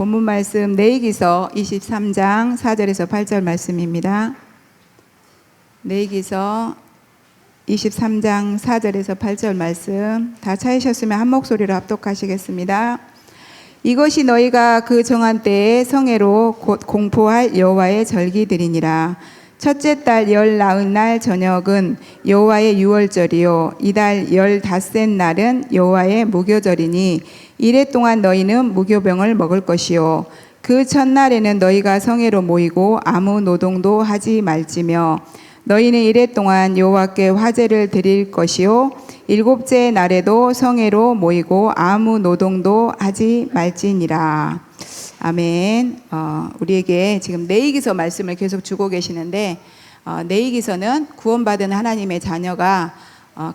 본문 말씀 레위기서 23장 4절에서 8절 말씀입니다. 레위기서 23장 4절에서 8절 말씀 다 찾으셨으면 한 목소리로 합독하시겠습니다. 이것이 너희가 그 정한 때에 성회로 곧 공포할 여호와의 절기들이니라. 첫째 달 열 나흔 날 저녁은 여호와의 유월절이요 이달 열 닷새 날은 여호와의 무교절이니 이래 동안 너희는 무교병을 먹을 것이요 그 첫날에는 너희가 성회로 모이고 아무 노동도 하지 말지며 너희는 이래 동안 여호와께 화제를 드릴 것이요 일곱째 날에도 성회로 모이고 아무 노동도 하지 말지니라. 아멘. 우리에게 지금 레위기서 말씀을 계속 주고 계시는데 레위기서는 구원받은 하나님의 자녀가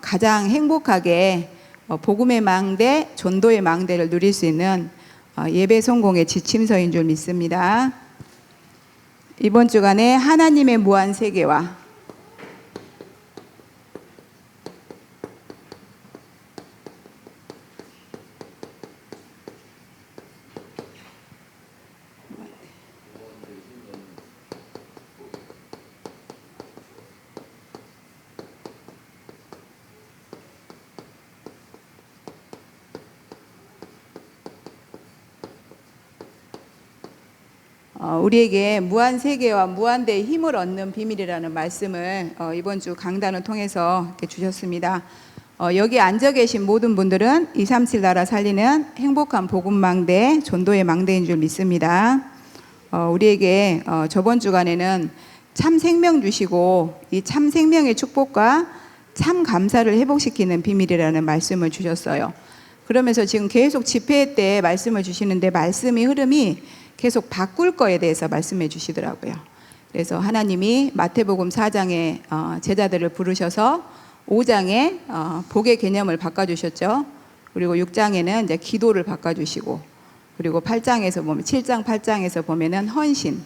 가장 행복하게 복음의 망대, 전도의 망대를 누릴 수 있는 예배 성공의 지침서인 줄 믿습니다. 이번 주간에 하나님의 무한 세계와 우리에게 무한 세계와 무한대의 힘을 얻는 비밀이라는 말씀을 이번 주 강단을 통해서 이렇게 주셨습니다. 여기 앉아 계신 모든 분들은 237 나라 살리는 행복한 복음망대, 전도의 망대인 줄 믿습니다. 우리에게 저번 주간에는 참 생명 주시고 이 참 생명의 축복과 참 감사를 회복시키는 비밀이라는 말씀을 주셨어요. 그러면서 지금 계속 집회 때 말씀을 주시는데 말씀의 흐름이 계속 바꿀 거에 대해서 말씀해 주시더라고요. 그래서 하나님이 마태복음 4장에 제자들을 부르셔서 5장에 복의 개념을 바꿔주셨죠. 그리고 6장에는 이제 기도를 바꿔주시고, 그리고 8장에서 보면 7장 8장에서 보면은 헌신.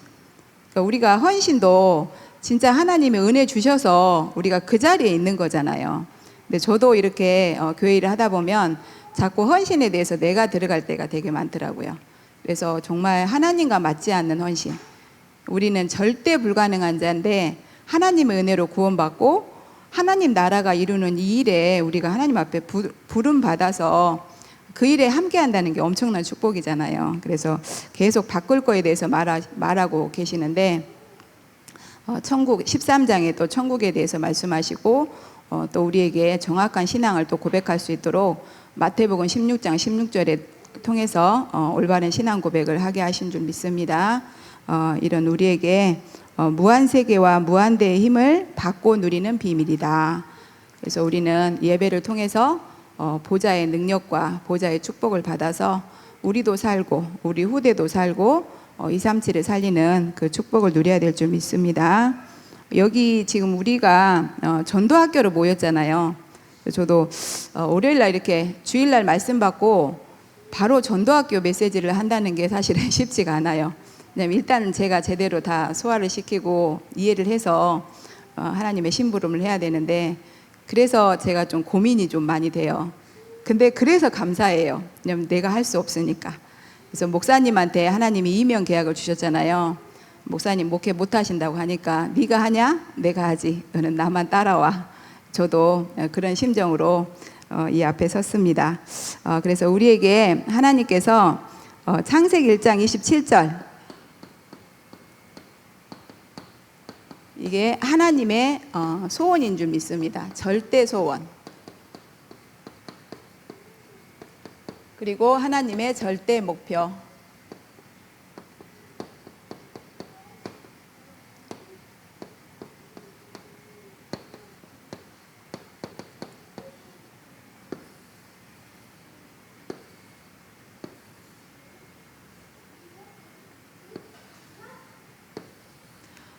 그러니까 우리가 헌신도 진짜 하나님의 은혜 주셔서 우리가 그 자리에 있는 거잖아요. 근데 저도 이렇게 교회 일을 하다 보면 자꾸 헌신에 대해서 내가 들어갈 때가 되게 많더라고요. 그래서 정말 하나님과 맞지 않는 헌신. 우리는 절대 불가능한 자인데 하나님의 은혜로 구원받고 하나님 나라가 이루는 이 일에 우리가 하나님 앞에 부름 받아서 그 일에 함께 한다는 게 엄청난 축복이잖아요. 그래서 계속 바꿀 거에 대해서 말하고 계시는데 천국 13장에 또 천국에 대해서 말씀하시고 또 우리에게 정확한 신앙을 또 고백할 수 있도록 마태복음 16장 16절에 통해서 올바른 신앙 고백을 하게 하신 줄 믿습니다. 이런 우리에게 무한 세계와 무한대의 힘을 받고 누리는 비밀이다. 그래서 우리는 예배를 통해서 보좌의 능력과 보좌의 축복을 받아서 우리도 살고 우리 후대도 살고 237을 살리는 그 축복을 누려야 될 줄 믿습니다. 여기 지금 우리가 전도학교로 모였잖아요. 저도 월요일날 이렇게 주일날 말씀 받고 바로 전도학교 메시지를 한다는 게 사실은 쉽지가 않아요. 왜냐면 일단 제가 제대로 다 소화를 시키고 이해를 해서 하나님의 심부름을 해야 되는데, 그래서 제가 좀 고민이 좀 많이 돼요. 근데 그래서 감사해요. 왜냐면 내가 할 수 없으니까. 그래서 목사님한테 하나님이 이명 계약을 주셨잖아요. 목사님 목회 못 하신다고 하니까 네가 하냐? 내가 하지. 너는 나만 따라와. 저도 그런 심정으로 이 앞에 섰습니다. 그래서 우리에게 하나님께서 창세기 1장 27절, 이게 하나님의 소원인 줄 믿습니다. 절대 소원. 그리고 하나님의 절대 목표.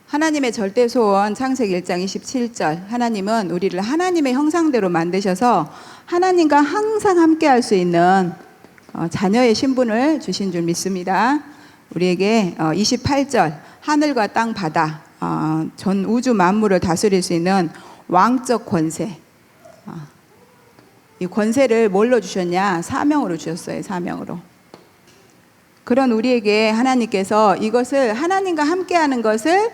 하나님의 절대 소원 창세기 1장 27절. 하나님은 우리를 하나님의 형상대로 만드셔서 하나님과 항상 함께 할 수 있는 자녀의 신분을 주신 줄 믿습니다. 우리에게 28절 하늘과 땅 바다 전 우주 만물을 다스릴 수 있는 왕적 권세. 이 권세를 뭘로 주셨냐? 사명으로 주셨어요. 사명으로. 그런 우리에게 하나님께서 이것을 하나님과 함께하는 것을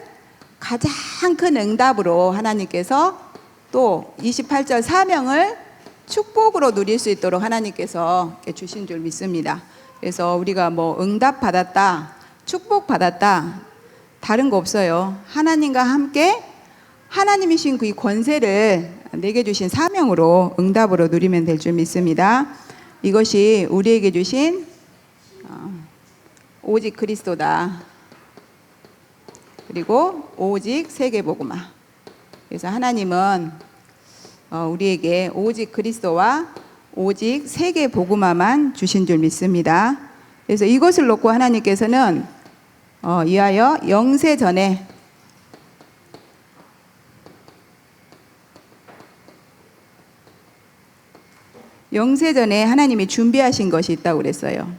가장 큰 응답으로 하나님께서 또 28절 사명을 축복으로 누릴 수 있도록 하나님께서 주신 줄 믿습니다. 그래서 우리가 뭐 응답 받았다, 축복 받았다, 다른 거 없어요. 하나님과 함께 하나님이신 그 권세를 내게 주신 사명으로 응답으로 누리면 될 줄 믿습니다. 이것이 우리에게 주신 오직 그리스도다. 그리고 오직 세계복음화. 그래서 하나님은 우리에게 오직 그리스도와 오직 세계복음화만 주신 줄 믿습니다. 그래서 이것을 놓고 하나님께서는 이하여 영세전에 하나님이 준비하신 것이 있다고 그랬어요.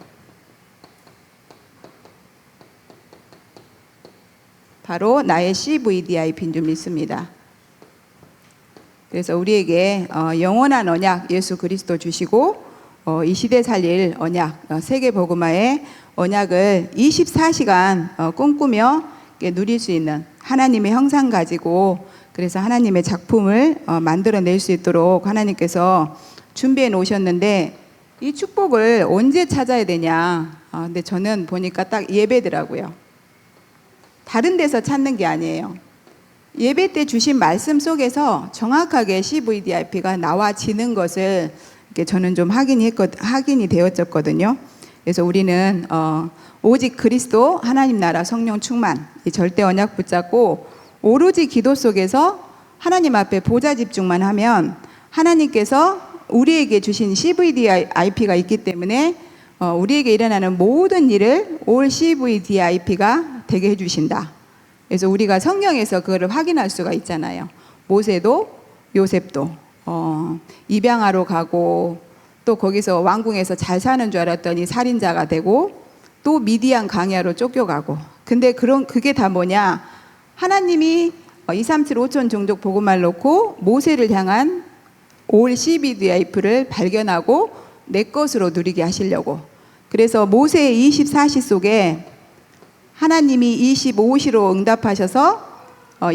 바로 나의 CVDIP인 줄 믿습니다. 그래서 우리에게 영원한 언약 예수 그리스도 주시고 이 시대 살릴 언약 세계복음화의 언약을 24시간 꿈꾸며 누릴 수 있는 하나님의 형상 가지고 그래서 하나님의 작품을 만들어낼 수 있도록 하나님께서 준비해 놓으셨는데 이 축복을 언제 찾아야 되냐? 근데 저는 보니까 딱 예배더라고요. 다른 데서 찾는 게 아니에요. 예배 때 주신 말씀 속에서 정확하게 CVDIP가 나와지는 것을 저는 좀 확인이 되었었거든요. 그래서 우리는 오직 그리스도 하나님 나라 성령 충만 이 절대 언약 붙잡고 오로지 기도 속에서 하나님 앞에 보좌 집중만 하면 하나님께서 우리에게 주신 CVDIP가 있기 때문에 우리에게 일어나는 모든 일을 올 CVDIP가 되게 해주신다. 그래서 우리가 성경에서 그거를 확인할 수가 있잖아요. 모세도 요셉도 입양하러 가고 또 거기서 왕궁에서 잘 사는 줄 알았더니 살인자가 되고 또 미디안 광야로 쫓겨가고. 근데 그게 다 뭐냐? 하나님이 237 5천 종족 복음을 놓고 모세를 향한 올 CVDIP를 발견하고 내 것으로 누리게 하시려고. 그래서 모세의 24시 속에 하나님이 25시로 응답하셔서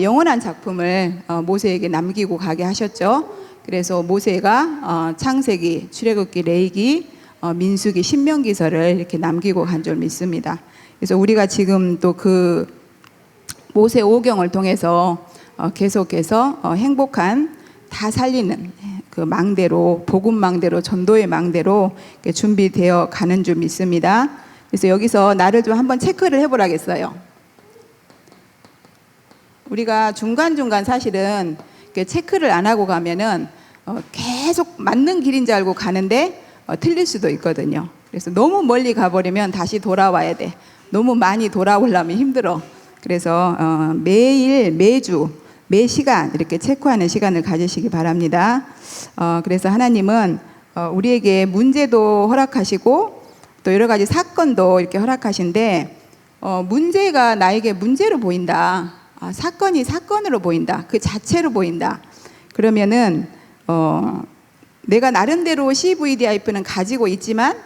영원한 작품을 모세에게 남기고 가게 하셨죠. 그래서 모세가 창세기, 출애굽기, 레위기, 민수기, 신명기서를 이렇게 남기고 간 줄 믿습니다. 그래서 우리가 지금 또 그 모세 오경을 통해서 계속해서 행복한 다 살리는 그 망대로 복음 망대로 전도의 망대로 준비되어 가는 줄 믿습니다. 그래서 여기서 나를 좀 한번 체크를 해보라겠어요. 우리가 중간중간 사실은 체크를 안 하고 가면은 계속 맞는 길인 줄 알고 가는데 틀릴 수도 있거든요. 그래서 너무 멀리 가버리면 다시 돌아와야 돼. 너무 많이 돌아오려면 힘들어. 그래서 매일 매주 매 시간 이렇게 체크하는 시간을 가지시기 바랍니다. 그래서 하나님은 우리에게 문제도 허락하시고 또 여러 가지 사건도 이렇게 허락하신데 문제가 나에게 문제로 보인다. 사건이 사건으로 보인다. 그 자체로 보인다. 그러면은 내가 나름대로 CVDIP는 가지고 있지만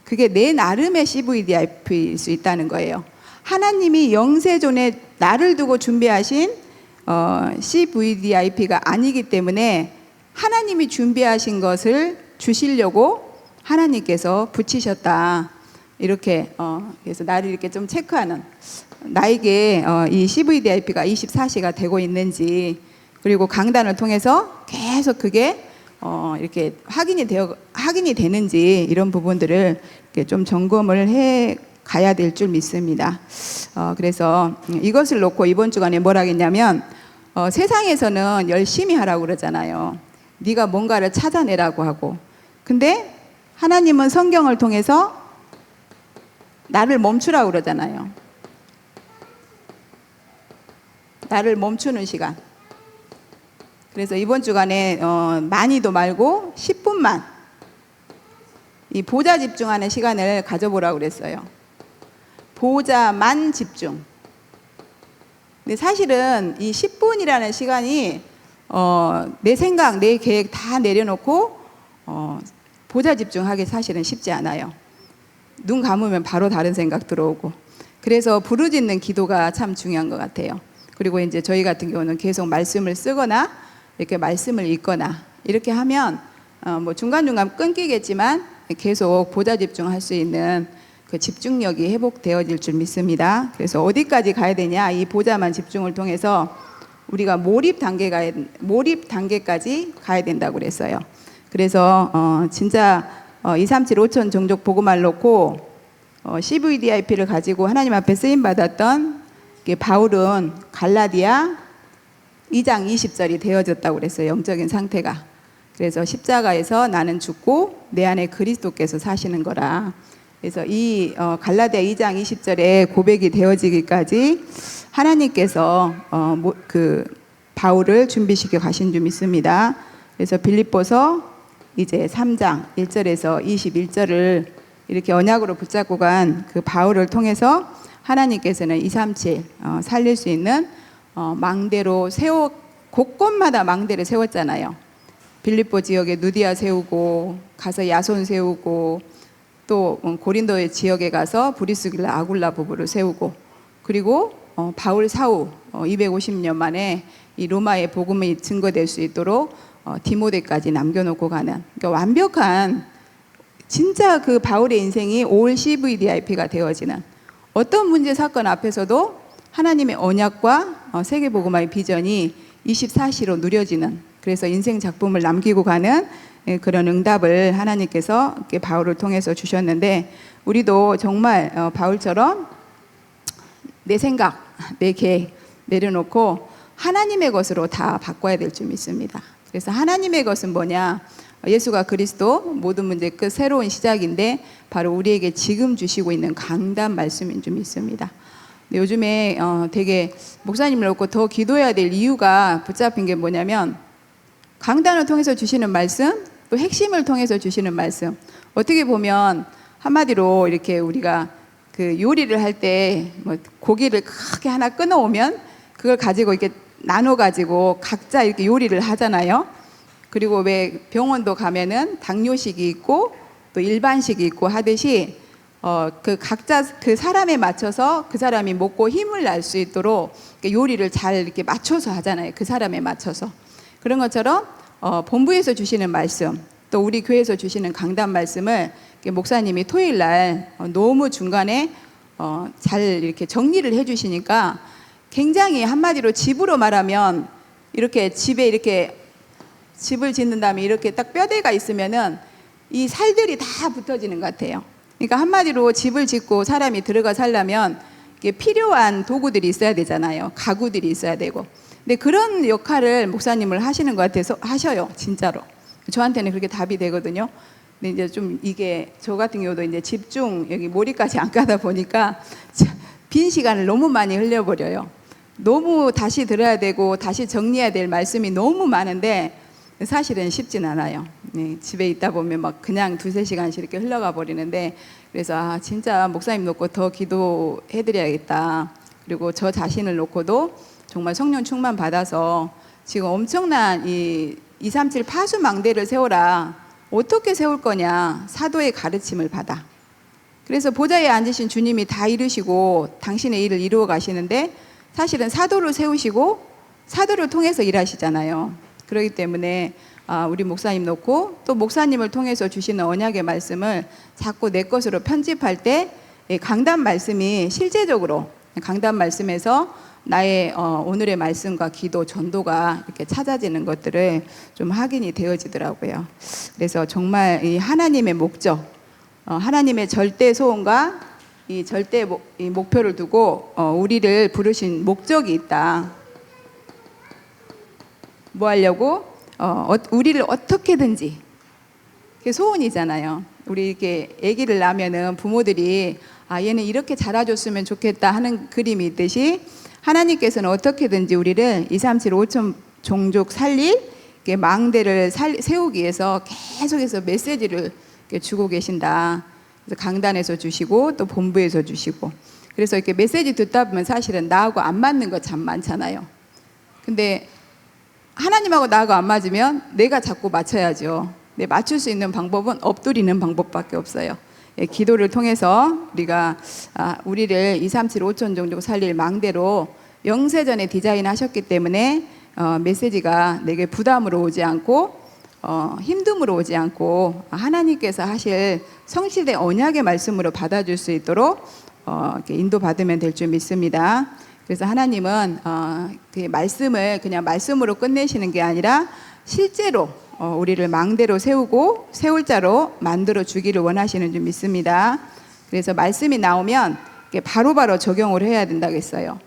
그게 내 나름의 CVDIP일 수 있다는 거예요. 하나님이 영세존에 나를 두고 준비하신 CVDIP가 아니기 때문에 하나님이 준비하신 것을 주시려고 하나님께서 붙이셨다. 이렇게 그래서 나를 이렇게 좀 체크하는 나에게 이 CVDIP가 24시가 되고 있는지 그리고 강단을 통해서 계속 그게 이렇게 확인이 되는지 이런 부분들을 이렇게 좀 점검을 해 가야 될 줄 믿습니다. 그래서 이것을 놓고 이번 주간에 뭘 하겠냐면 세상에서는 열심히 하라고 그러잖아요. 네가 뭔가를 찾아내라고 하고. 근데 하나님은 성경을 통해서 나를 멈추라고 그러잖아요. 나를 멈추는 시간. 그래서 이번 주간에 많이도 말고 10분만 이 보좌 집중하는 시간을 가져보라고 그랬어요. 보좌만 집중. 근데 사실은 이 10분이라는 시간이 내 생각, 내 계획 다 내려놓고 보좌 집중하기 사실은 쉽지 않아요. 눈 감으면 바로 다른 생각 들어오고, 그래서 부르짖는 기도가 참 중요한 것 같아요. 그리고 이제 저희 같은 경우는 계속 말씀을 쓰거나 이렇게 말씀을 읽거나 이렇게 하면 뭐 중간중간 끊기겠지만 계속 보좌 집중할 수 있는 그 집중력이 회복되어질 줄 믿습니다. 그래서 어디까지 가야 되냐? 이 보좌만 집중을 통해서 우리가 몰입 단계까지 가야 된다고 그랬어요. 그래서 진짜 237 5천 종족 복음을 놓고 CVDIP를 가지고 하나님 앞에 쓰임 받았던 바울은 갈라디아 2장 20절이 되어졌다고 그랬어요. 영적인 상태가. 그래서 십자가에서 나는 죽고 내 안에 그리스도께서 사시는 거라. 그래서 이 갈라디아 2장 20절에 고백이 되어지기까지 하나님께서 그 바울을 준비시켜 가신 줄 믿습니다. 그래서 빌립보서 이제 3장 1절에서 21절을 이렇게 언약으로 붙잡고 간 그 바울을 통해서 하나님께서는 237 살릴 수 있는 망대로 곳곳마다 망대를 세웠잖아요. 빌립보 지역에 누디아 세우고 가서 야손 세우고 또 고린도 지역에 가서 브리스길라 아굴라 부부를 세우고, 그리고 바울 사후 250년 만에 이 로마의 복음이 증거될 수 있도록 디모데까지 남겨놓고 가는, 그러니까 완벽한 진짜 그 바울의 인생이 올 CVDIP가 되어지는, 어떤 문제 사건 앞에서도 하나님의 언약과 세계복음화의 비전이 24시로 누려지는, 그래서 인생 작품을 남기고 가는 그런 응답을 하나님께서 바울을 통해서 주셨는데, 우리도 정말 바울처럼 내 생각, 내 계획 내려놓고 하나님의 것으로 다 바꿔야 될 줄 믿습니다. 그래서 하나님의 것은 뭐냐? 예수가 그리스도, 모든 문제 끝, 새로운 시작인데 바로 우리에게 지금 주시고 있는 강단 말씀인 줄 믿습니다. 요즘에 되게 목사님을 놓고 더 기도해야 될 이유가 붙잡힌 게 뭐냐면, 강단을 통해서 주시는 말씀, 또 핵심을 통해서 주시는 말씀. 어떻게 보면 한마디로 이렇게 우리가 그 요리를 할 때 뭐 고기를 크게 하나 끊어오면 그걸 가지고 이렇게 나눠 가지고 각자 이렇게 요리를 하잖아요. 그리고 왜 병원도 가면은 당뇨식이 있고 또 일반식이 있고 하듯이 그 각자 그 사람에 맞춰서 그 사람이 먹고 힘을 낼 수 있도록 요리를 잘 이렇게 맞춰서 하잖아요. 그 사람에 맞춰서. 그런 것처럼 본부에서 주시는 말씀, 또 우리 교회에서 주시는 강단 말씀을 목사님이 토요일 날 너무 중간에 잘 이렇게 정리를 해주시니까, 굉장히 한마디로 집으로 말하면 이렇게 집에 이렇게 집을 짓는 다음에 이렇게 딱 뼈대가 있으면은 이 살들이 다 붙어지는 것 같아요. 그러니까 한마디로 집을 짓고 사람이 들어가 살려면 이게 필요한 도구들이 있어야 되잖아요. 가구들이 있어야 되고. 근데 그런 역할을 목사님을 하시는 것 같아서 하셔요, 진짜로. 저한테는 그렇게 답이 되거든요. 근데 이제 좀 이게 저 같은 경우도 이제 집중 여기 머리까지 안 가다 보니까 빈 시간을 너무 많이 흘려버려요. 너무 다시 들어야 되고 다시 정리해야 될 말씀이 너무 많은데 사실은 쉽진 않아요. 네, 집에 있다 보면 막 그냥 2-3시간씩 이렇게 흘러가 버리는데, 그래서 진짜 목사님 놓고 더 기도해드려야겠다. 그리고 저 자신을 놓고도 정말 성령 충만 받아서 지금 엄청난 이 237 파수 망대를 세워라. 어떻게 세울 거냐? 사도의 가르침을 받아. 그래서 보좌에 앉으신 주님이 다 이루시고 당신의 일을 이루어 가시는데, 사실은 사도를 세우시고 사도를 통해서 일하시잖아요. 그렇기 때문에 우리 목사님 놓고 또 목사님을 통해서 주시는 언약의 말씀을 자꾸 내 것으로 편집할 때 강단 말씀이 실제적으로 강단 말씀에서 나의 오늘의 말씀과 기도, 전도가 이렇게 찾아지는 것들을 좀 확인이 되어지더라고요. 그래서 정말 이 하나님의 목적, 하나님의 절대 소원과 이 절대 이 목표를 두고 우리를 부르신 목적이 있다. 뭐 하려고? 우리를 어떻게든지. 그게 소원이잖아요. 우리 이렇게 아기를 낳으면은 부모들이 얘는 이렇게 자라줬으면 좋겠다 하는 그림이 있듯이, 하나님께서는 어떻게든지 우리를 237 5천 종족 살릴 망대를 세우기 위해서 계속해서 메시지를 주고 계신다. 그래서 강단에서 주시고 또 본부에서 주시고, 그래서 이렇게 메시지 듣다 보면 사실은 나하고 안 맞는 거 참 많잖아요. 근데 하나님하고 나하고 안 맞으면 내가 자꾸 맞춰야죠. 근데 맞출 수 있는 방법은 엎드리는 방법밖에 없어요. 기도를 통해서 우리가 우리를 237 5천 종족 살릴 망대로 영세전에 디자인하셨기 때문에 메시지가 내게 부담으로 오지 않고 힘듦으로 오지 않고 하나님께서 하실 성실된 언약의 말씀으로 받아줄 수 있도록 이렇게 인도받으면 될 줄 믿습니다. 그래서 하나님은 그 말씀을 그냥 말씀으로 끝내시는 게 아니라 실제로 우리를 망대로 세우고 세울 자로 만들어 주기를 원하시는 줄 믿습니다. 그래서 말씀이 나오면 바로바로 적용을 해야 된다고 했어요.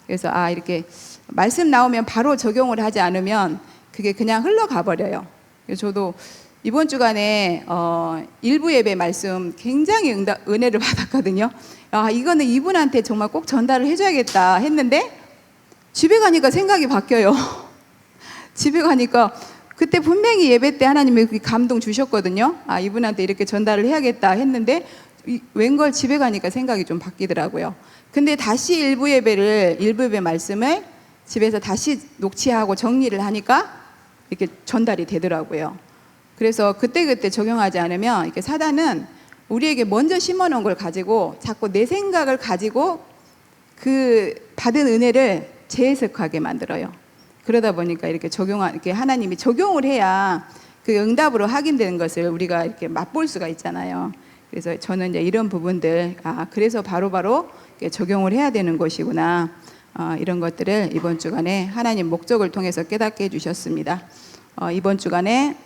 그래서 이렇게 말씀 나오면 바로 적용을 하지 않으면 그게 그냥 흘러가 버려요. 저도 이번 주간에 일부 예배 말씀 굉장히 은혜를 받았거든요. 이거는 이분한테 정말 꼭 전달을 해줘야겠다 했는데 집에 가니까 생각이 바뀌어요. 집에 가니까 그때 분명히 예배 때 하나님이 감동 주셨거든요. 이분한테 이렇게 전달을 해야겠다 했는데 웬걸 집에 가니까 생각이 좀 바뀌더라고요. 근데 다시 일부 예배 말씀을 집에서 다시 녹취하고 정리를 하니까 이렇게 전달이 되더라고요. 그래서 그때그때 적용하지 않으면 이렇게 사단은 우리에게 먼저 심어놓은 걸 가지고 자꾸 내 생각을 가지고 그 받은 은혜를 재해석하게 만들어요. 그러다 보니까 이렇게 하나님이 적용을 해야 그 응답으로 확인되는 것을 우리가 이렇게 맛볼 수가 있잖아요. 그래서 저는 이제 이런 부분들, 그래서 바로바로 적용을 해야 되는 것이구나. 이런 것들을 이번 주간에 하나님 목적을 통해서 깨닫게 해주셨습니다. 이번 주간에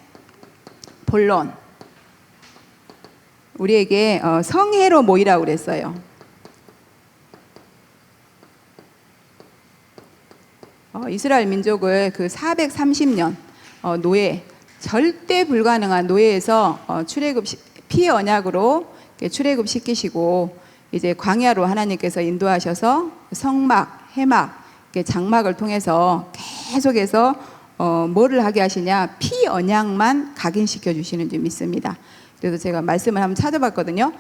본론, 우리에게 성회로 모이라고 그랬어요. 이스라엘 민족을 그 430년 노예, 절대 불가능한 노예에서 출애굽 피의 언약으로 출애굽 시키시고 이제 광야로 하나님께서 인도하셔서 성막, 해막, 장막을 통해서 계속해서 뭐를 하게 하시냐, 피 언약만 각인시켜 주시는 줄 믿습니다. 그래서 제가 말씀을 한번 찾아봤거든요.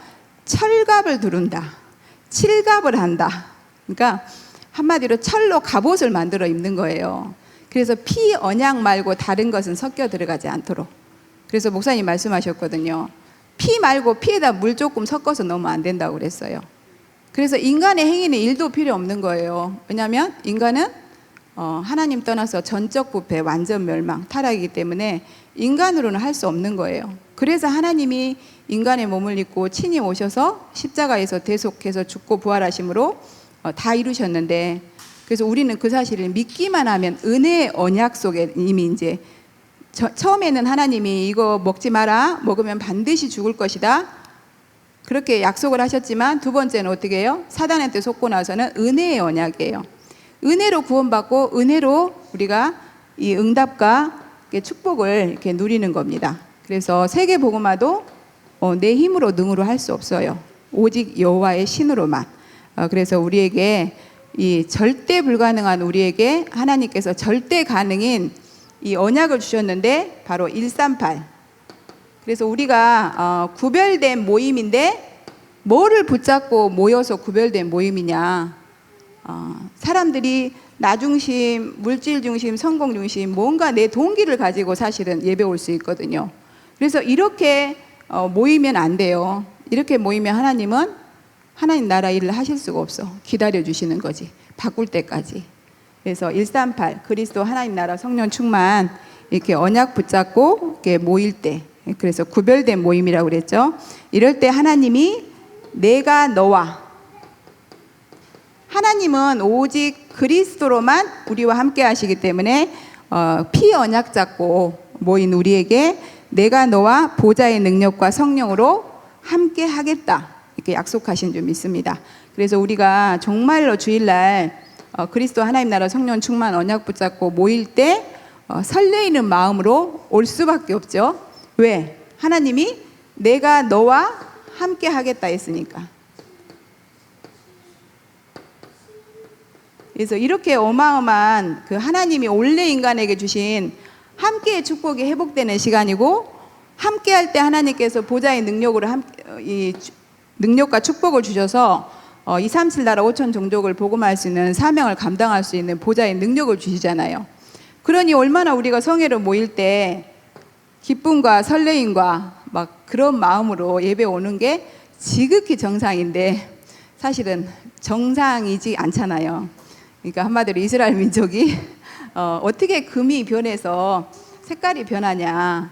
철갑을 두른다, 칠갑을 한다. 그러니까 한마디로 철로 갑옷을 만들어 입는 거예요. 그래서 피 언약 말고 다른 것은 섞여 들어가지 않도록. 그래서 목사님 말씀하셨거든요. 피 말고 피에다 물 조금 섞어서 넣으면 안 된다고 그랬어요. 그래서 인간의 행위는 1도 필요 없는 거예요. 왜냐하면 인간은 하나님 떠나서 전적 부패, 완전 멸망, 타락이기 때문에 인간으로는 할 수 없는 거예요. 그래서 하나님이 인간의 몸을 입고 친히 오셔서 십자가에서 대속해서 죽고 부활하심으로 다 이루셨는데, 그래서 우리는 그 사실을 믿기만 하면 은혜의 언약 속에 이미 이제 처음에는 하나님이 이거 먹지 마라, 먹으면 반드시 죽을 것이다, 그렇게 약속을 하셨지만 두 번째는 어떻게 해요? 사단한테 속고 나서는 은혜의 언약이에요. 은혜로 구원받고 은혜로 우리가 이 응답과 축복을 이렇게 누리는 겁니다. 그래서 세계 복음화도 내 힘으로 능으로 할 수 없어요. 오직 여호와의 신으로만. 그래서 우리에게 이 절대 불가능한 우리에게 하나님께서 절대 가능인 이 언약을 주셨는데 바로 138. 그래서 우리가 구별된 모임인데 뭐를 붙잡고 모여서 구별된 모임이냐. 사람들이 나 중심, 물질 중심, 성공 중심, 뭔가 내 동기를 가지고 사실은 예배 올 수 있거든요. 그래서 이렇게 모이면 안 돼요. 이렇게 모이면 하나님은 하나님 나라 일을 하실 수가 없어. 기다려 주시는 거지. 바꿀 때까지. 그래서 138 그리스도 하나님 나라 성령 충만 이렇게 언약 붙잡고 이렇게 모일 때, 그래서 구별된 모임이라고 그랬죠. 이럴 때 하나님이 내가 너와, 하나님은 오직 그리스도로만 우리와 함께 하시기 때문에 피 언약 잡고 모인 우리에게 내가 너와 보좌의 능력과 성령으로 함께 하겠다, 이렇게 약속하신 줄 믿습니다. 그래서 우리가 정말로 주일날 그리스도 하나님 나라 성령 충만 언약 붙잡고 모일 때 설레이는 마음으로 올 수밖에 없죠. 왜? 하나님이 내가 너와 함께 하겠다 했으니까. 그래서 이렇게 어마어마한 그 하나님이 원래 인간에게 주신 함께의 축복이 회복되는 시간이고, 함께 할 때 하나님께서 보좌의 능력으로 이 능력과 축복을 주셔서 237 나라 5천 종족을 복음할 수 있는 사명을 감당할 수 있는 보좌의 능력을 주시잖아요. 그러니 얼마나 우리가 성회로 모일 때 기쁨과 설레임과 막 그런 마음으로 예배 오는 게 지극히 정상인데 사실은 정상이지 않잖아요. 그러니까 한마디로 이스라엘 민족이 어떻게 금이 변해서 색깔이 변하냐.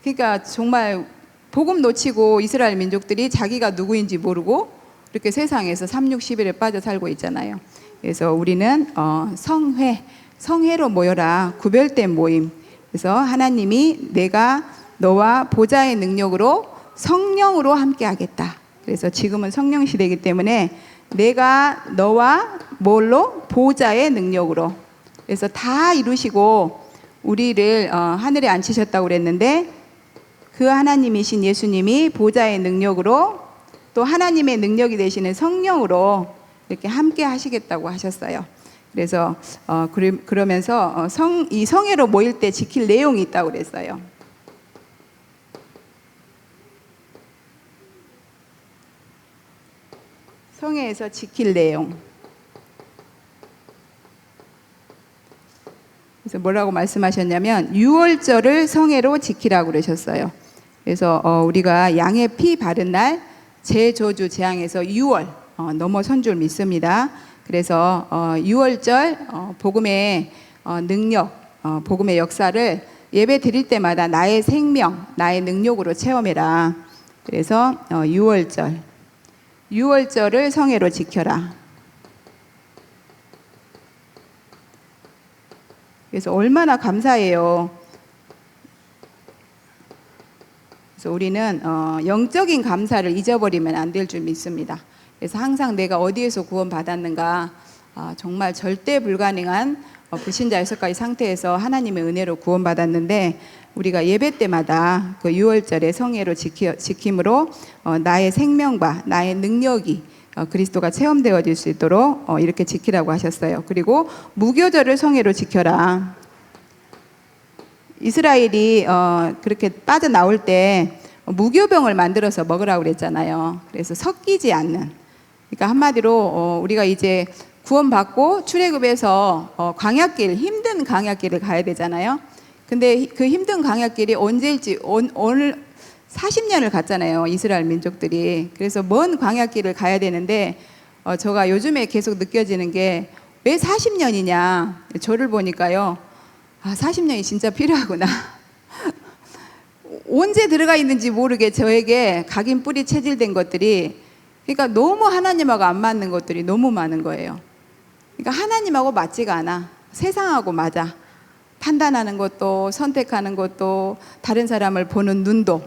그러니까 정말 복음 놓치고 이스라엘 민족들이 자기가 누구인지 모르고 이렇게 세상에서 3, 6, 11에 빠져 살고 있잖아요. 그래서 우리는 성회로 모여라. 구별된 모임. 그래서 하나님이 내가 너와 보좌의 능력으로 성령으로 함께 하겠다. 그래서 지금은 성령 시대이기 때문에 내가 너와 뭘로? 보좌의 능력으로. 그래서 다 이루시고 우리를 하늘에 앉히셨다고 그랬는데 그 하나님이신 예수님이 보좌의 능력으로 또 하나님의 능력이 되시는 성령으로 이렇게 함께 하시겠다고 하셨어요. 그래서 그러면서 이 성회로 모일 때 지킬 내용이 있다고 그랬어요. 성회에서 지킬 내용. 그래서 뭐라고 말씀하셨냐면 유월절을 성회로 지키라고 그러셨어요. 그래서 우리가 양의 피 바른 날 제저주 재앙에서 유월 넘어선 줄 믿습니다. 그래서 유월절 복음의 능력, 복음의 역사를 예배 드릴 때마다 나의 생명, 나의 능력으로 체험해라. 그래서 유월절을 성회로 지켜라. 그래서 얼마나 감사해요. 그래서 우리는 영적인 감사를 잊어버리면 안 될 줄 믿습니다. 그래서 항상 내가 어디에서 구원받았는가, 정말 절대 불가능한 불신자 6가지 상태에서 하나님의 은혜로 구원받았는데 우리가 예배 때마다 그 유월절의 성회로 지킴으로 나의 생명과 나의 능력이 그리스도가 체험되어질 수 있도록 이렇게 지키라고 하셨어요. 그리고 무교절을 성회로 지켜라. 이스라엘이 그렇게 빠져나올 때 무교병을 만들어서 먹으라고 그랬잖아요. 그래서 섞이지 않는. 그러니까 한마디로 우리가 이제 구원받고 출애굽에서 광야길, 힘든 광야길을 가야 되잖아요. 근데 그 힘든 광야길이 언제일지 오늘 40년을 갔잖아요. 이스라엘 민족들이. 그래서 먼 광야길을 가야 되는데 제가 요즘에 계속 느껴지는 게 왜 40년이냐. 저를 보니까요. 40년이 진짜 필요하구나. 언제 들어가 있는지 모르게 저에게 각인 뿌리 체질된 것들이 그러니까 너무 하나님하고 안 맞는 것들이 너무 많은 거예요. 그러니까 하나님하고 맞지가 않아. 세상하고 맞아. 판단하는 것도 선택하는 것도 다른 사람을 보는 눈도.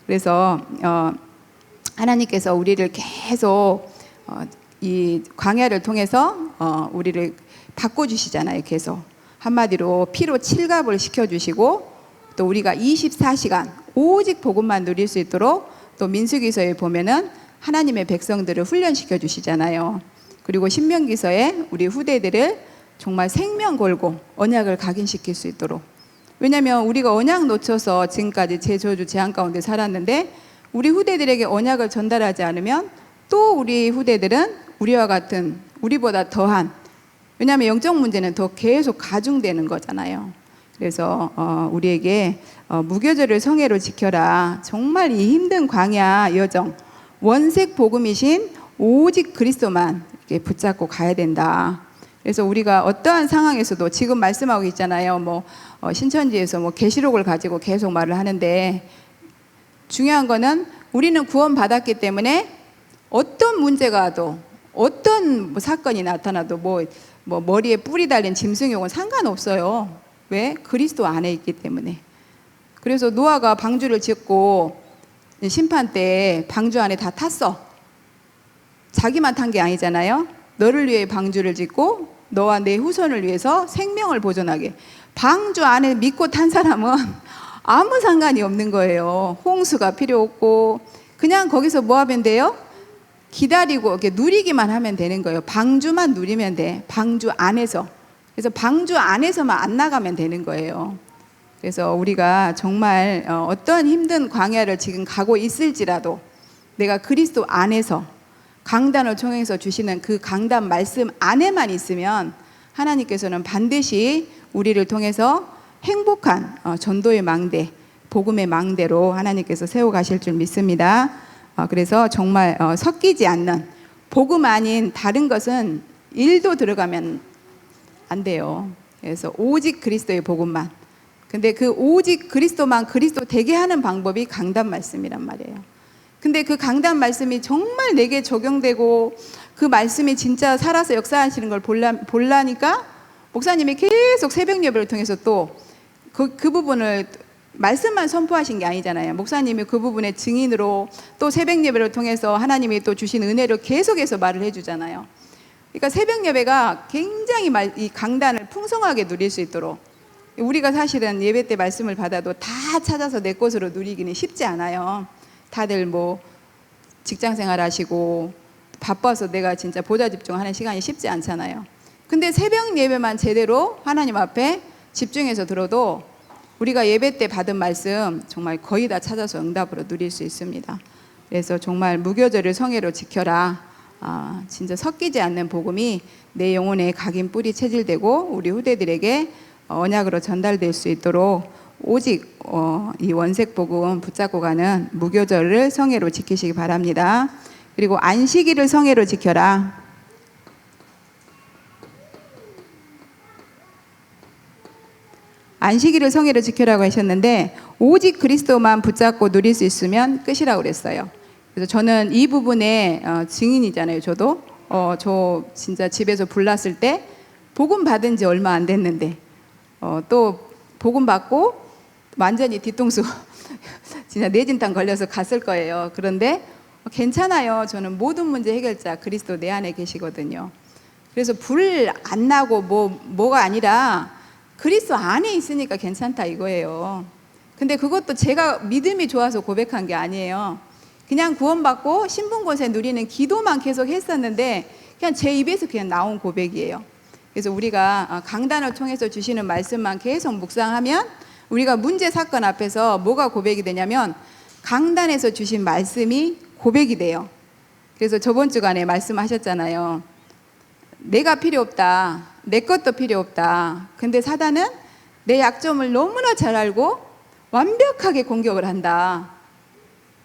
그래서 하나님께서 우리를 계속 이 광야를 통해서 우리를 바꿔주시잖아요. 계속. 한마디로 피로 칠갑을 시켜주시고 또 우리가 24시간 오직 복음만 누릴 수 있도록 또 민수기서에 보면은 하나님의 백성들을 훈련시켜 주시잖아요. 그리고 신명기서에 우리 후대들을 정말 생명 걸고 언약을 각인시킬 수 있도록. 왜냐하면 우리가 언약 놓쳐서 지금까지 제저주 재앙 가운데 살았는데 우리 후대들에게 언약을 전달하지 않으면 또 우리 후대들은 우리와 같은 우리보다 더한, 왜냐하면 영적 문제는 더 계속 가중되는 거잖아요. 그래서 우리에게 무교절을 성회로 지켜라. 정말 이 힘든 광야 여정, 원색 복음이신 오직 그리스도만 이렇게 붙잡고 가야 된다. 그래서 우리가 어떠한 상황에서도 지금 말씀하고 있잖아요. 신천지에서 계시록을 가지고 계속 말을 하는데 중요한 거는 우리는 구원받았기 때문에 어떤 문제가 와도 어떤 사건이 나타나도 머리에 뿔이 달린 짐승용은 상관없어요. 왜? 그리스도 안에 있기 때문에. 그래서 노아가 방주를 짓고 심판 때 방주 안에 다 탔어. 자기만 탄 게 아니잖아요. 너를 위해 방주를 짓고 너와 내 후손을 위해서 생명을 보존하게. 방주 안에 믿고 탄 사람은 아무 상관이 없는 거예요. 홍수가 필요 없고 그냥 거기서 뭐 하면 돼요? 기다리고 이렇게 누리기만 하면 되는 거예요. 방주만 누리면 돼. 방주 안에서. 그래서 방주 안에서만 안 나가면 되는 거예요. 그래서 우리가 정말 어떤 힘든 광야를 지금 가고 있을지라도 내가 그리스도 안에서 강단을 통해서 주시는 그 강단 말씀 안에만 있으면 하나님께서는 반드시 우리를 통해서 행복한 전도의 망대, 복음의 망대로 하나님께서 세워가실 줄 믿습니다. 그래서 정말 섞이지 않는 복음 아닌 다른 것은 일도 들어가면 안 돼요. 그래서 오직 그리스도의 복음만. 근데 그 오직 그리스도만 그리스도 되게 하는 방법이 강단 말씀이란 말이에요. 근데 그 강단 말씀이 정말 내게 적용되고 그 말씀이 진짜 살아서 역사하시는 걸 보려니까 목사님이 계속 새벽 예배를 통해서 또 그 부분을 말씀만 선포하신 게 아니잖아요. 목사님이 그 부분의 증인으로 또 새벽 예배를 통해서 하나님이 또 주신 은혜를 계속해서 말을 해주잖아요. 그러니까 새벽 예배가 굉장히 이 강단을 풍성하게 누릴 수 있도록, 우리가 사실은 예배 때 말씀을 받아도 다 찾아서 내 것으로 누리기는 쉽지 않아요. 다들 뭐 직장 생활 하시고 바빠서 내가 진짜 보좌 집중하는 시간이 쉽지 않잖아요. 근데 새벽 예배만 제대로 하나님 앞에 집중해서 들어도 우리가 예배 때 받은 말씀 정말 거의 다 찾아서 응답으로 누릴 수 있습니다. 그래서 정말 무교절을 성회로 지켜라. 진짜 섞이지 않는 복음이 내 영혼에 각인 뿌리 체질되고 우리 후대들에게 언약으로 전달될 수 있도록 오직 이 원색 복음 붙잡고 가는 무교절을 성회로 지키시기 바랍니다. 그리고 안식일을 성회로 지켜라. 안식일을 성회로 지켜라고 하셨는데 오직 그리스도만 붙잡고 누릴 수 있으면 끝이라고 그랬어요. 그래서 저는 이 부분에 증인이잖아요. 저도 저 진짜 집에서 불났을 때 복음 받은 지 얼마 안 됐는데 또 복음 받고 완전히 뒤통수 진짜 뇌진탕 걸려서 갔을 거예요. 그런데 괜찮아요. 저는 모든 문제 해결자 그리스도 내 안에 계시거든요. 그래서 불 안 나고 뭐가 아니라 그리스도 안에 있으니까 괜찮다 이거예요. 근데 그것도 제가 믿음이 좋아서 고백한 게 아니에요. 그냥 구원받고 신분곳에 누리는 기도만 계속 했었는데 그냥 제 입에서 그냥 나온 고백이에요. 그래서 우리가 강단을 통해서 주시는 말씀만 계속 묵상하면 우리가 문제 사건 앞에서 뭐가 고백이 되냐면 강단에서 주신 말씀이 고백이 돼요. 그래서 저번 주간에 말씀하셨잖아요. 내가 필요 없다. 내 것도 필요 없다. 근데 사단은 내 약점을 너무나 잘 알고 완벽하게 공격을 한다.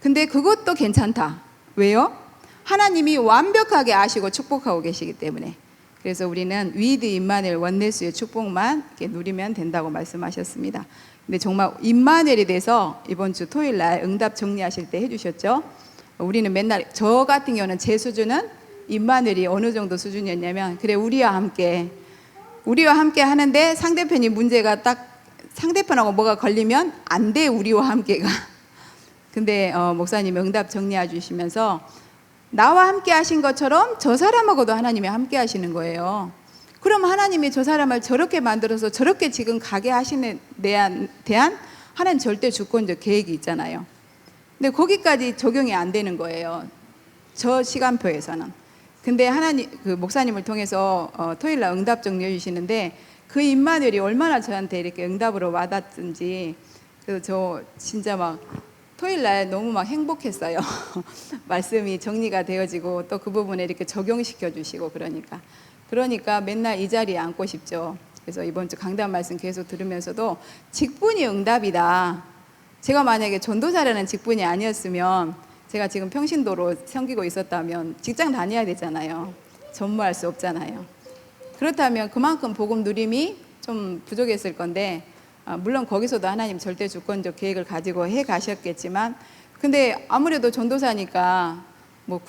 근데 그것도 괜찮다. 왜요? 하나님이 완벽하게 아시고 축복하고 계시기 때문에. 그래서 우리는 위드 임마누엘 원네스의 축복만 이렇게 누리면 된다고 말씀하셨습니다. 근데 정말 임마누엘이 돼서 이번 주 토요일 날 응답 정리하실 때 해주셨죠. 우리는 맨날 저 같은 경우는 제 수준은 임마누엘이 어느 정도 수준이었냐면 그래 우리와 함께 하는데 상대편이 문제가 딱 상대편하고 뭐가 걸리면 안 돼 우리와 함께가. 근데 목사님이 응답 정리해 주시면서 나와 함께 하신 것처럼 저 사람하고도 하나님이 함께 하시는 거예요. 그럼 하나님이 저 사람을 저렇게 만들어서 저렇게 지금 가게 하시는 데에 대한 하나님 절대 주권적 계획이 있잖아요. 근데 거기까지 적용이 안 되는 거예요. 저 시간표에서는. 근데 하나님 그 목사님을 통해서 토요일 날 응답 정리해 주시는데 그 임마누엘이 얼마나 저한테 이렇게 응답으로 와닿든지 그래서 저 진짜 막 토요일 날 너무 막 행복했어요. 말씀이 정리가 되어지고 또 그 부분에 이렇게 적용시켜 주시고 그러니까 맨날 이 자리에 앉고 싶죠. 그래서 이번 주 강단 말씀 계속 들으면서도 직분이 응답이다. 제가 만약에 전도사라는 직분이 아니었으면 제가 지금 평신도로 섬기고 있었다면 직장 다녀야 되잖아요. 전무할 수 없잖아요. 그렇다면 그만큼 복음 누림이 좀 부족했을 건데 물론 거기서도 하나님 절대 주권적 계획을 가지고 해 가셨겠지만 근데 아무래도 전도사니까 뭐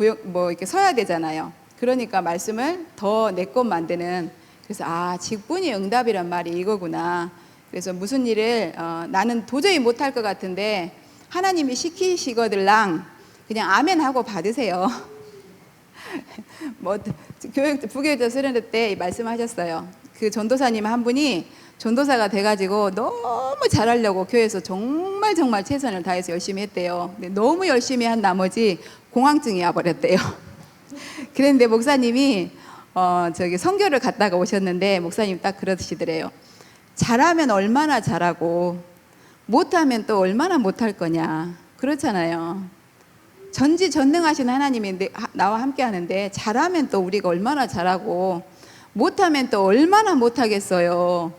이렇게 서야 되잖아요. 그러니까 말씀을 더 내 것 만드는 그래서 직분이 응답이란 말이 이거구나. 그래서 무슨 일을 나는 도저히 못할 것 같은데 하나님이 시키시거들랑 그냥 아멘 하고 받으세요. 부교육자 수련회 때 말씀하셨어요. 그 전도사님 한 분이 전도사가 돼가지고 너무 잘하려고 교회에서 정말 최선을 다해서 열심히 했대요. 근데 너무 열심히 한 나머지 공황증이 와버렸대요. 그랬는데 목사님이 선교를 갔다가 오셨는데 목사님 딱 그러시더래요. 잘하면 얼마나 잘하고 못하면 또 얼마나 못할 거냐. 그렇잖아요. 전지전능하신 하나님이 나와 함께 하는데 잘하면 또 우리가 얼마나 잘하고 못하면 또 얼마나 못하겠어요.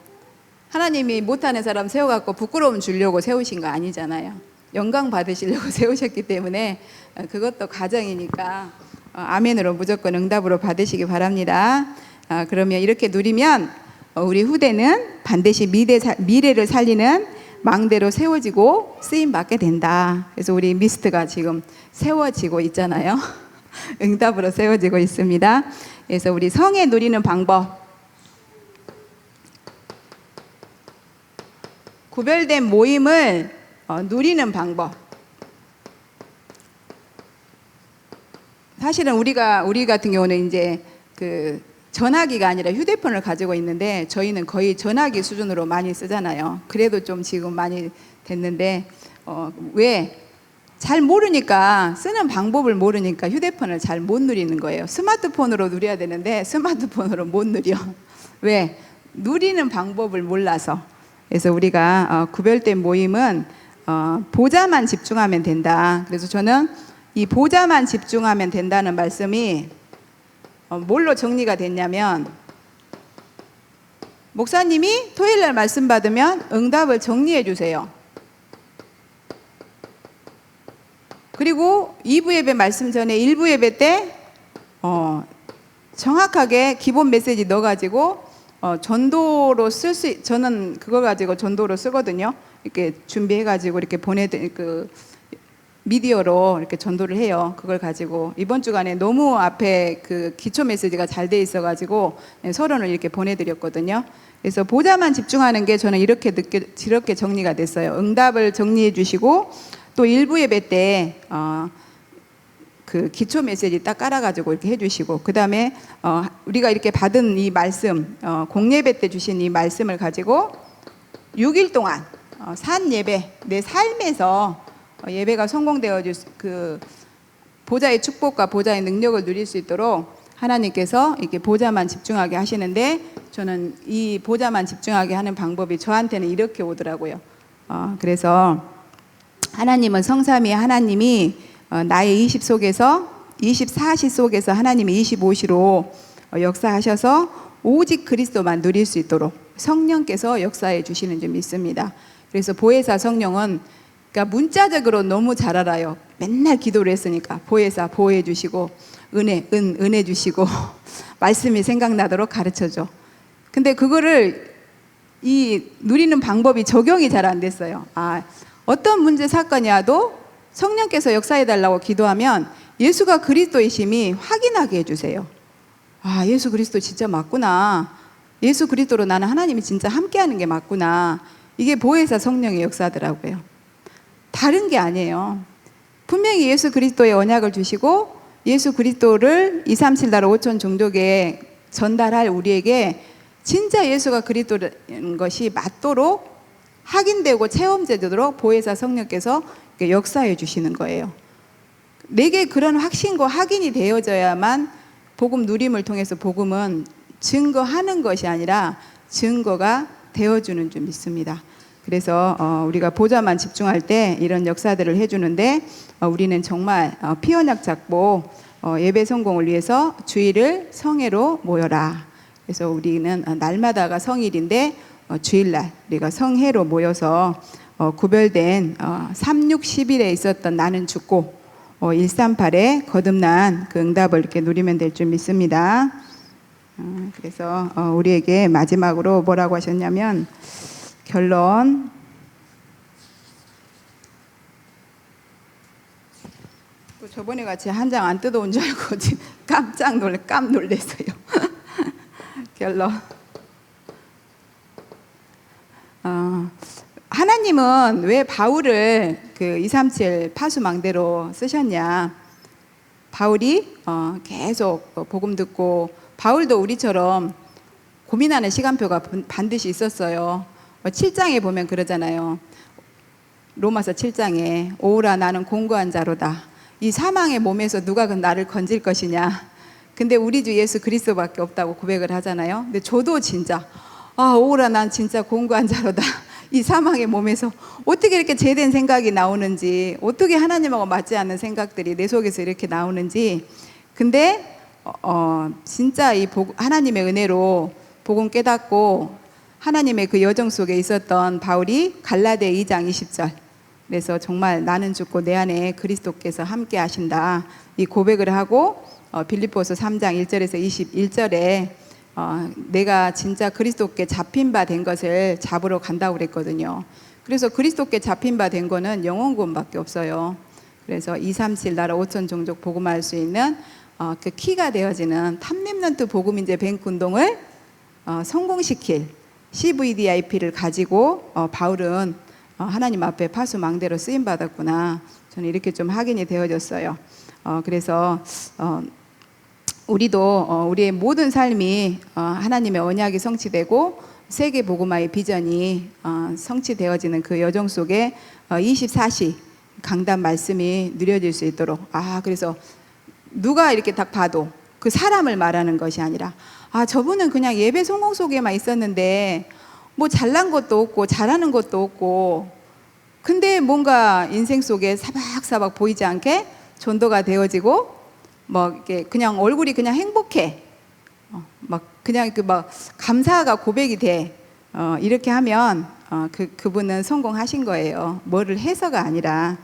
하나님이 못하는 사람 세워갖고 부끄러움 주려고 세우신 거 아니잖아요. 영광 받으시려고 세우셨기 때문에 그것도 가정이니까 아멘으로 무조건 응답으로 받으시기 바랍니다. 그러면 이렇게 누리면 우리 후대는 반드시 미래를 살리는 망대로 세워지고 쓰임 받게 된다. 그래서 우리 미스트가 지금 세워지고 있잖아요. 응답으로 세워지고 있습니다. 그래서 우리 성에 누리는 방법, 구별된 모임을 누리는 방법. 사실은 우리 같은 경우는 이제 그 전화기가 아니라 휴대폰을 가지고 있는데 저희는 거의 전화기 수준으로 많이 쓰잖아요. 그래도 좀 지금 많이 됐는데 왜? 잘 모르니까, 쓰는 방법을 모르니까 휴대폰을 잘 못 누리는 거예요. 스마트폰으로 누려야 되는데 스마트폰으로 못 누려. 왜? 누리는 방법을 몰라서. 그래서 우리가 구별된 모임은 보좌만 집중하면 된다. 그래서 저는 이 보좌만 집중하면 된다는 말씀이 뭘로 정리가 됐냐면, 목사님이 토요일날 말씀 받으면 응답을 정리해 주세요. 그리고 2부 예배 말씀 전에 1부 예배 때 정확하게 기본 메시지 넣어가지고 전도로 저는 그거 가지고 전도로 쓰거든요. 이렇게 준비해가지고 이렇게 미디어로 이렇게 전도를 해요. 그걸 가지고 이번 주간에 너무 앞에 그 기초 메시지가 잘 돼 있어가지고 서론을 이렇게 보내드렸거든요. 그래서 보좌만 집중하는 게 저는 이렇게 정리가 됐어요. 응답을 정리해 주시고 또 일부 예배 때 그 기초 메시지 딱 깔아가지고 이렇게 해주시고, 그 다음에 우리가 이렇게 받은 이 말씀, 공예배 때 주신 이 말씀을 가지고 6일 동안 산 예배, 내 삶에서 예배가 성공되어 그 보좌의 축복과 보좌의 능력을 누릴 수 있도록 하나님께서 이렇게 보좌만 집중하게 하시는데, 저는 이 보좌만 집중하게 하는 방법이 저한테는 이렇게 오더라고요. 그래서 하나님은 성삼위 하나님이 나의 20 속에서 24시 속에서 하나님이 25시로 역사하셔서 오직 그리스도만 누릴 수 있도록 성령께서 역사해 주시는 줄 믿습니다. 그래서 보혜사 성령은 그러니까 문자적으로 너무 잘 알아요. 맨날 기도를 했으니까 보혜사 보호해 주시고 은혜 주시고 말씀이 생각나도록 가르쳐줘. 근데 그거를 이 누리는 방법이 적용이 잘 안 됐어요. 어떤 문제 사건이 와도 성령께서 역사해 달라고 기도하면 예수가 그리스도이심이 확인하게 해주세요. 예수 그리스도 진짜 맞구나. 예수 그리스도로 나는 하나님이 진짜 함께하는 게 맞구나. 이게 보혜사 성령의 역사더라고요. 다른 게 아니에요. 분명히 예수 그리스도의 언약을 주시고 예수 그리스도를 237 나라 5천 종족에 전달할 우리에게 진짜 예수가 그리스도인 것이 맞도록 확인되고 체험되도록 보혜사 성령께서 역사해 주시는 거예요. 내게 그런 확신과 확인이 되어져야만 복음 누림을 통해서 복음은 증거하는 것이 아니라 증거가 되어주는 줄 믿습니다. 그래서 우리가 보좌만 집중할 때 이런 역사들을 해주는데, 우리는 정말 피언약 잡고 예배 성공을 위해서 주일을 성회로 모여라. 그래서 우리는 날마다가 성일인데 주일날 우리가 성회로 모여서 구별된 3611에 있었던 나는 죽고 138에 거듭난 그 응답을 이렇게 누리면 될 줄 믿습니다. 그래서 우리에게 마지막으로 뭐라고 하셨냐면, 결론, 저번에 같이 한 장 안 뜯어온 줄 알고 깜짝 놀랐어요. 결론, 하나님은 왜 바울을 그 237 파수망대로 쓰셨냐? 바울이 계속 복음 듣고, 바울도 우리처럼 고민하는 시간표가 반드시 있었어요. 7장에 보면 그러잖아요. 로마서 7장에 오라 나는 공고한 자로다. 이 사망의 몸에서 누가 나를 건질 것이냐. 근데 우리 주 예수 그리스도밖에 없다고 고백을 하잖아요. 근데 저도 진짜 오라 난 진짜 공고한 자로다. 이 사망의 몸에서 어떻게 이렇게 제된 생각이 나오는지, 어떻게 하나님하고 맞지 않는 생각들이 내 속에서 이렇게 나오는지. 근데 진짜 이 하나님의 은혜로 복음 깨닫고 하나님의 그 여정 속에 있었던 바울이 갈라디아 2장 20절 그래서 정말 나는 죽고 내 안에 그리스도께서 함께 하신다, 이 고백을 하고 빌립보서 3장 1절에서 21절에 내가 진짜 그리스도께 잡힌 바 된 것을 잡으러 간다고 그랬거든요. 그래서 그리스도께 잡힌 바 된 거는 영원 구원밖에 없어요. 그래서 237 나라 5천 종족 복음할 수 있는 그 키가 되어지는 탑렘넌트 복음인재 뱅크 운동을 성공시킬 CVDIP를 가지고 바울은 하나님 앞에 파수망대로 쓰임 받았구나, 저는 이렇게 좀 확인이 되어졌어요. 그래서 우리도 우리의 모든 삶이 하나님의 언약이 성취되고 세계 복음화의 비전이 성취되어지는 그 여정 속에 24시 강단 말씀이 누려질 수 있도록, 그래서 누가 이렇게 딱 봐도 그 사람을 말하는 것이 아니라 저분은 그냥 예배 성공 속에만 있었는데 뭐 잘난 것도 없고 잘하는 것도 없고, 근데 뭔가 인생 속에 사박사박 보이지 않게 전도가 되어지고 뭐 이렇게 그냥 얼굴이 그냥 행복해, 막 그냥 막 감사가 고백이 돼, 이렇게 하면 그분은 성공하신 거예요. 뭐를 해서가 아니라.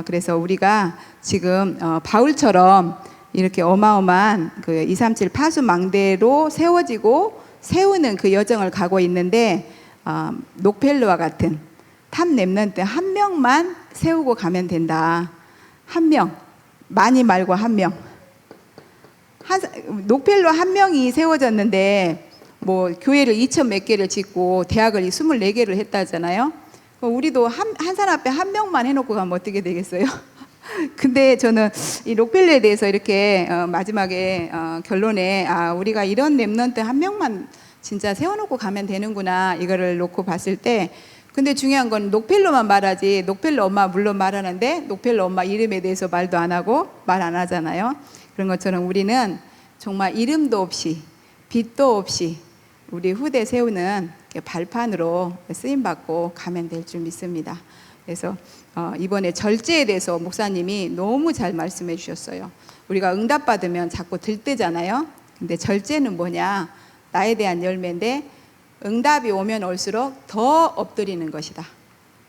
그래서 우리가 지금 바울처럼 이렇게 어마어마한 그 237 파수망대로 세워지고 세우는 그 여정을 가고 있는데, 녹펠로와 같은 탑 렘넌트 한 명만 세우고 가면 된다. 한 명, 많이 말고 한 명. 녹펠로 한 명이 세워졌는데 뭐 교회를 2천 몇 개를 짓고 대학을 24개를 했다잖아요. 우리도 한 사람 앞에 한 명만 해놓고 가면 어떻게 되겠어요? 근데 저는 이 록펠러에 대해서 이렇게 마지막에 결론에 우리가 이런 렘넌트 한 명만 진짜 세워놓고 가면 되는구나, 이거를 놓고 봤을 때, 근데 중요한 건 녹펠로만 말하지, 녹펠로 엄마 물론 말하는데 녹펠로 엄마 이름에 대해서 말도 안 하고 말 안 하잖아요. 그런 것처럼 우리는 정말 이름도 없이 빛도 없이 우리 후대 세우는 발판으로 쓰임받고 가면 될 줄 믿습니다. 그래서 이번에 절제에 대해서 목사님이 너무 잘 말씀해 주셨어요. 우리가 응답받으면 자꾸 들뜨잖아요. 근데 절제는 뭐냐, 나에 대한 열매인데 응답이 오면 올수록 더 엎드리는 것이다.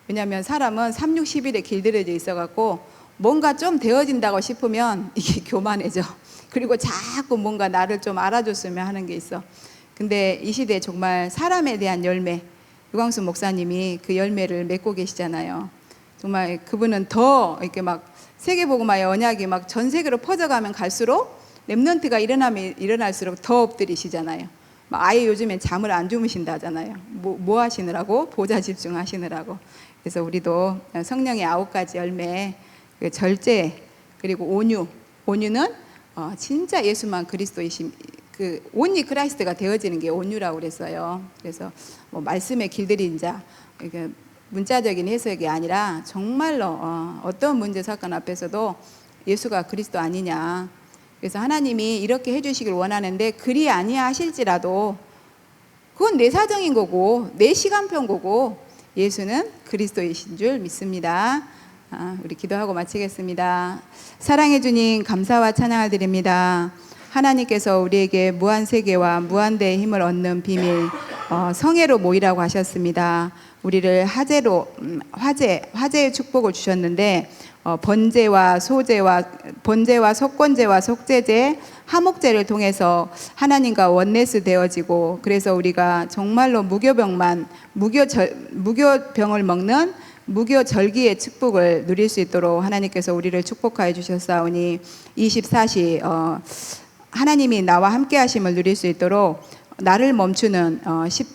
왜냐하면 사람은 3, 6, 10일에 길들여져 있어갖고 뭔가 좀 되어진다고 싶으면 이게 교만해져. 그리고 자꾸 뭔가 나를 좀 알아줬으면 하는 게 있어. 근데 이 시대에 정말 사람에 대한 열매, 유광수 목사님이 그 열매를 맺고 계시잖아요. 정말 그분은 더 이렇게 막 세계복음화의 언약이 막 전 세계로 퍼져가면 갈수록 렘넌트가 일어나면 일어날수록 더 엎드리시잖아요. 아예 요즘엔 잠을 안 주무신다잖아요. 뭐 하시느라고? 보좌 집중하시느라고. 그래서 우리도 성령의 9가지 열매, 절제, 그리고 온유는 진짜 예수만 그리스도이신, 그 온리 크라이스트가 되어지는 게 온유라고 그랬어요. 그래서 뭐 말씀에 길들인 자, 문자적인 해석이 아니라 정말로 어떤 문제 사건 앞에서도 예수가 그리스도 아니냐. 그래서 하나님이 이렇게 해주시길 원하는데 그리 아니야 하실지라도 그건 내 사정인 거고 내 시간표인 거고 예수는 그리스도이신 줄 믿습니다. 우리 기도하고 마치겠습니다. 사랑해 주님 감사와 찬양을 드립니다. 하나님께서 우리에게 무한 세계와 무한대의 힘을 얻는 비밀, 성회로 모이라고 하셨습니다. 우리를 화제의 축복을 주셨는데 번제와 속건제와 속죄제, 화목제를 통해서 하나님과 원네스 되어지고, 그래서 우리가 정말로 무교병을 먹는 무교절기의 축복을 누릴 수 있도록 하나님께서 우리를 축복하여 주셨사오니 24시 하나님이 나와 함께 하심을 누릴 수 있도록 나를 멈추는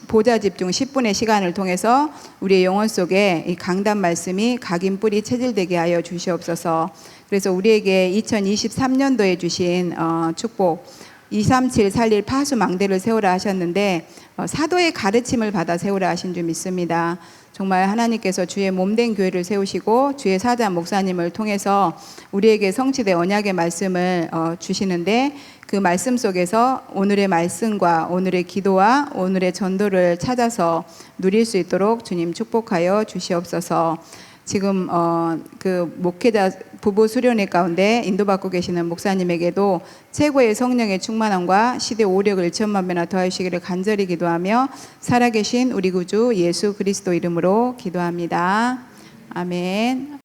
보좌 집중 10분의 시간을 통해서 우리의 영혼 속에 이 강단 말씀이 각인 뿌리 체질되게 하여 주시옵소서. 그래서 우리에게 2023년도에 주신 축복 237 살릴 파수망대를 세우라 하셨는데 사도의 가르침을 받아 세우라 하신 줄 믿습니다. 정말 하나님께서 주의 몸된 교회를 세우시고 주의 사자 목사님을 통해서 우리에게 성취된 언약의 말씀을 주시는데 그 말씀 속에서 오늘의 말씀과 오늘의 기도와 오늘의 전도를 찾아서 누릴 수 있도록 주님 축복하여 주시옵소서. 지금 그 목회자 부부 수련회 가운데 인도받고 계시는 목사님에게도 최고의 성령의 충만함과 시대 오력을 1천만 배나 더하시기를 간절히 기도하며 살아계신 우리 구주 예수 그리스도 이름으로 기도합니다. 아멘.